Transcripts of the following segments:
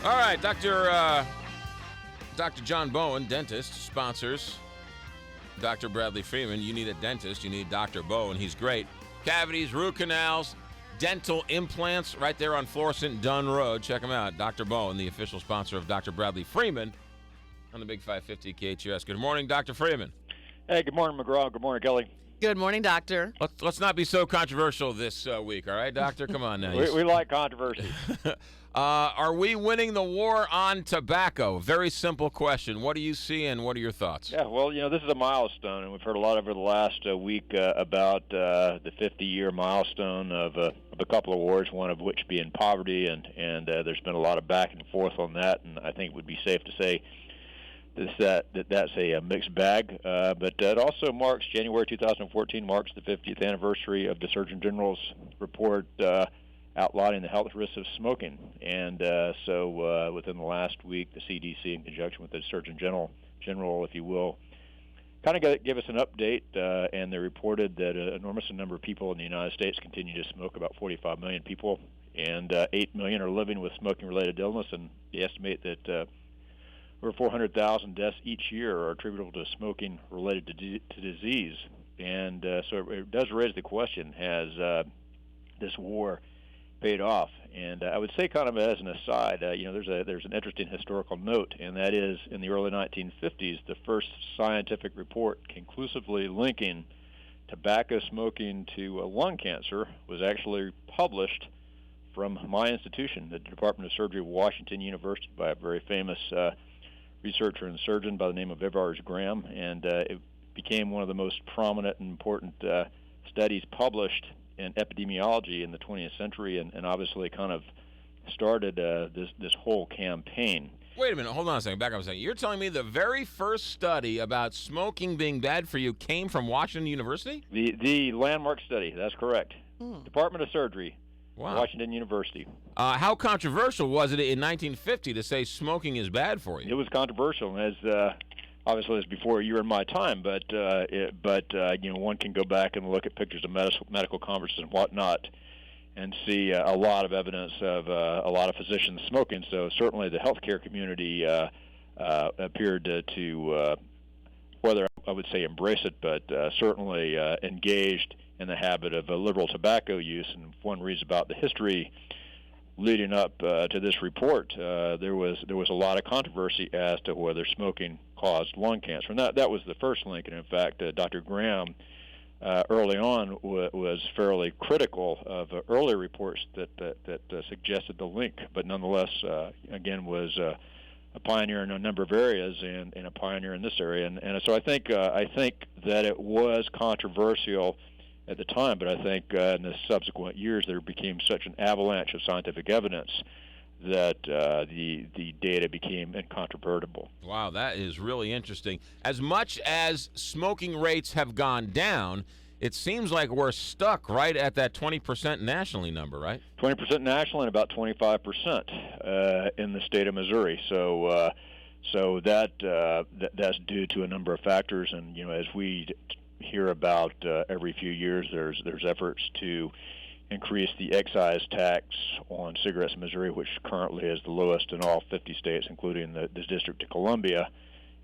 All right, Dr. John Bowen, dentist, sponsors Dr. Bradley Freeman. You need a dentist. You need Dr. Bowen. He's great. Cavities, root canals, dental implants right there on Florissant Dunn Road. Check him out. Dr. Bowen, the official sponsor of Dr. Bradley Freeman on the Big 550 KHUS. Good morning, Dr. Freeman. Hey, good morning, McGraw. Good morning, Kelly. Good morning, Doctor. Let's not be so controversial this week, all right, Doctor? Come on now. we like controversy. Are we winning the war on tobacco? Very simple question. What do you see and what are your thoughts? Yeah, well, this is a milestone, and we've heard a lot over the last week about the 50-year milestone of a couple of wars, one of which being poverty, and there's been a lot of back and forth on that, and I think it would be safe to say that's a mixed bag. But it also marks, January 2014 marks the 50th anniversary of the Surgeon General's report outlining the health risks of smoking. And so within the last week, the CDC, in conjunction with the Surgeon General, if you will, kind of gave us an update, and they reported that an enormous number of people in the United States continue to smoke, about 45 million people, and 8 million are living with smoking-related illness, and they estimate that over 400,000 deaths each year are attributable to smoking related to disease. And so it does raise the question, has this war paid off? And I would say, kind of as an aside, there's an interesting historical note, and that is in the early 1950s, the first scientific report conclusively linking tobacco smoking to lung cancer was actually published from my institution, the Department of Surgery of Washington University, by a very famous researcher and surgeon by the name of Everard Graham, and it became one of the most prominent and important studies published in epidemiology in the 20th century, and obviously kind of started this whole campaign. Wait a minute, hold on a second, back up a second. You're telling me the very first study about smoking being bad for you came from Washington University? The landmark study, that's correct. Department of Surgery, wow. Washington University. How controversial was it in 1950 to say smoking is bad for you? It was controversial, as obviously it's before you and my time, but one can go back and look at pictures of medical conferences and whatnot and see a lot of evidence of a lot of physicians smoking. So certainly the healthcare community appeared to whether I would say embrace it, but certainly engaged in the habit of liberal tobacco use. And if one reads about the history leading up to this report, there was a lot of controversy as to whether smoking caused lung cancer, and that was the first link. And in fact, Dr. Graham early on was fairly critical of early reports that suggested the link, but nonetheless, again, was a pioneer in a number of areas and a pioneer in this area. And so I think that it was controversial at the time, but I think in the subsequent years there became such an avalanche of scientific evidence that the data became incontrovertible. Wow, that is really interesting. As much as smoking rates have gone down, it seems like we're stuck right at that 20% nationally number, right? 20% nationally and about 25% in the state of Missouri. So that's due to a number of factors, and as we hear about every few years, there's efforts to increase the excise tax on cigarettes in Missouri, which currently is the lowest in all 50 states, including the District of Columbia.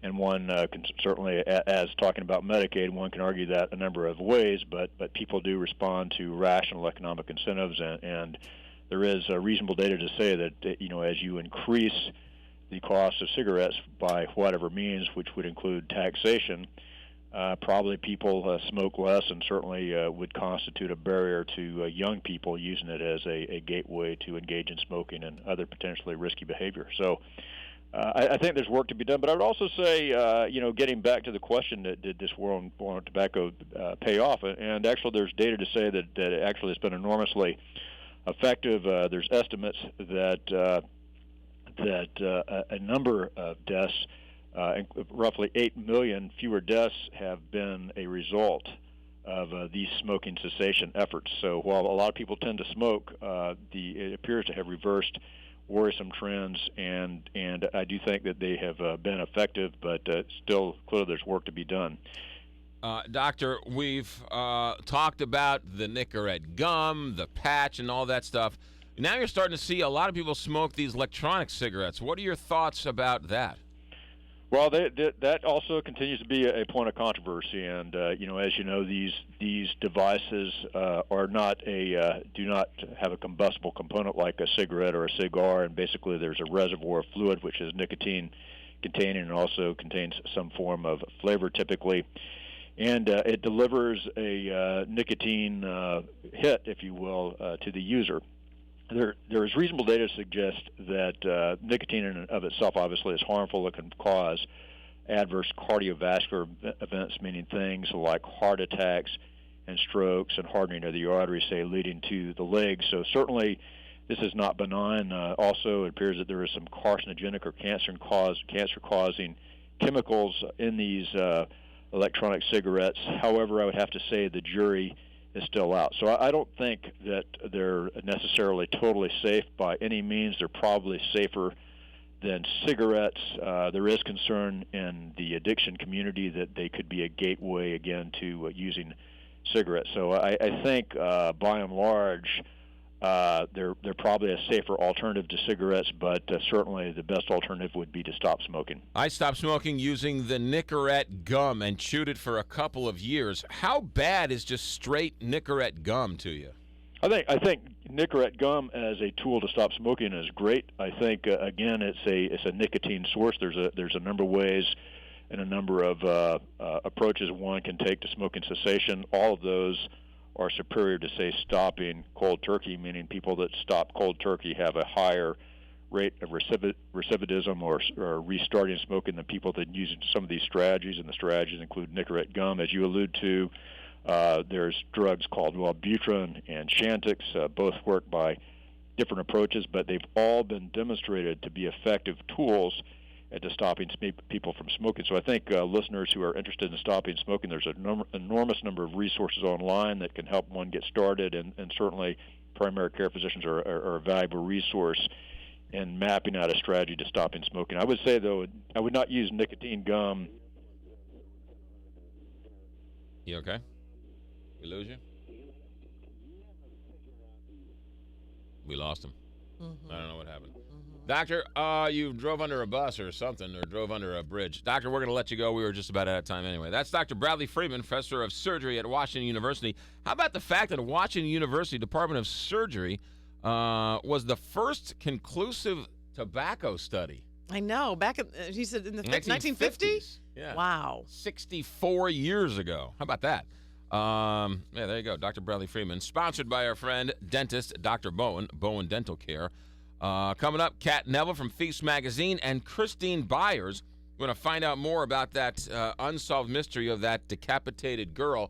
And one can certainly, as talking about Medicaid, one can argue that a number of ways, but people do respond to rational economic incentives, and there is reasonable data to say that as you increase the cost of cigarettes by whatever means, which would include taxation, probably people smoke less, and certainly would constitute a barrier to young people using it as a gateway to engage in smoking and other potentially risky behavior. So I think there's work to be done. But I would also say, getting back to the question, that did this war on tobacco pay off? And actually there's data to say that it actually has been enormously effective. There's estimates that a number of deaths, roughly 8 million fewer deaths, have been a result of these smoking cessation efforts. So while a lot of people tend to smoke, it appears to have reversed worrisome trends, and I do think that they have been effective, but still clearly there's work to be done. Doctor, we've talked about the Nicorette gum, the patch, and all that stuff. Now you're starting to see a lot of people smoke these electronic cigarettes. What are your thoughts about that? Well, that also continues to be a point of controversy, and as you know, these devices do not have a combustible component like a cigarette or a cigar, and basically there's a reservoir of fluid which is nicotine containing and also contains some form of flavor typically, and it delivers a nicotine hit, if you will, to the user. There is reasonable data to suggest that nicotine in and of itself obviously is harmful. It can cause adverse cardiovascular events, meaning things like heart attacks and strokes and hardening of the arteries, say, leading to the legs. So certainly this is not benign. Also, it appears that there is some carcinogenic or cancer-causing chemicals in these electronic cigarettes. However, I would have to say the jury is still out. So I don't think that they're necessarily totally safe by any means. They're probably safer than cigarettes. There is concern in the addiction community that they could be a gateway again to using cigarettes. So I think by and large they're probably a safer alternative to cigarettes, but certainly the best alternative would be to stop smoking. I stopped smoking using the Nicorette gum and chewed it for a couple of years. How bad is just straight Nicorette gum to you? I think Nicorette gum as a tool to stop smoking is great. I think again it's a nicotine source. There's a number of ways and a number of approaches one can take to smoking cessation. All of those are superior to, say, stopping cold turkey, meaning people that stop cold turkey have a higher rate of recidivism or restarting smoking than people that use some of these strategies, and the strategies include Nicorette gum. As you allude to, there's drugs called Wellbutrin and Chantix. Both work by different approaches, but they've all been demonstrated to be effective tools at stopping people from smoking. So I think listeners who are interested in stopping smoking, there's an enormous number of resources online that can help one get started, and certainly primary care physicians are a valuable resource in mapping out a strategy to stopping smoking. I would say, though, I would not use nicotine gum. You okay? We lose you? We lost him. I don't know what happened. Doctor, you drove under a bus or something, or drove under a bridge. Doctor, we're going to let you go. We were just about out of time anyway. That's Dr. Bradley Freeman, professor of surgery at Washington University. How about the fact that Washington University Department of Surgery was the first conclusive tobacco study? I know. Back in, he said in the 1950s? Yeah. Wow. 64 years ago. How about that? Yeah, there you go. Dr. Bradley Freeman, sponsored by our friend, dentist Dr. Bowen Dental Care. Coming up, Kat Neville from Feast Magazine and Christine Byers. We're going to find out more about that unsolved mystery of that decapitated girl.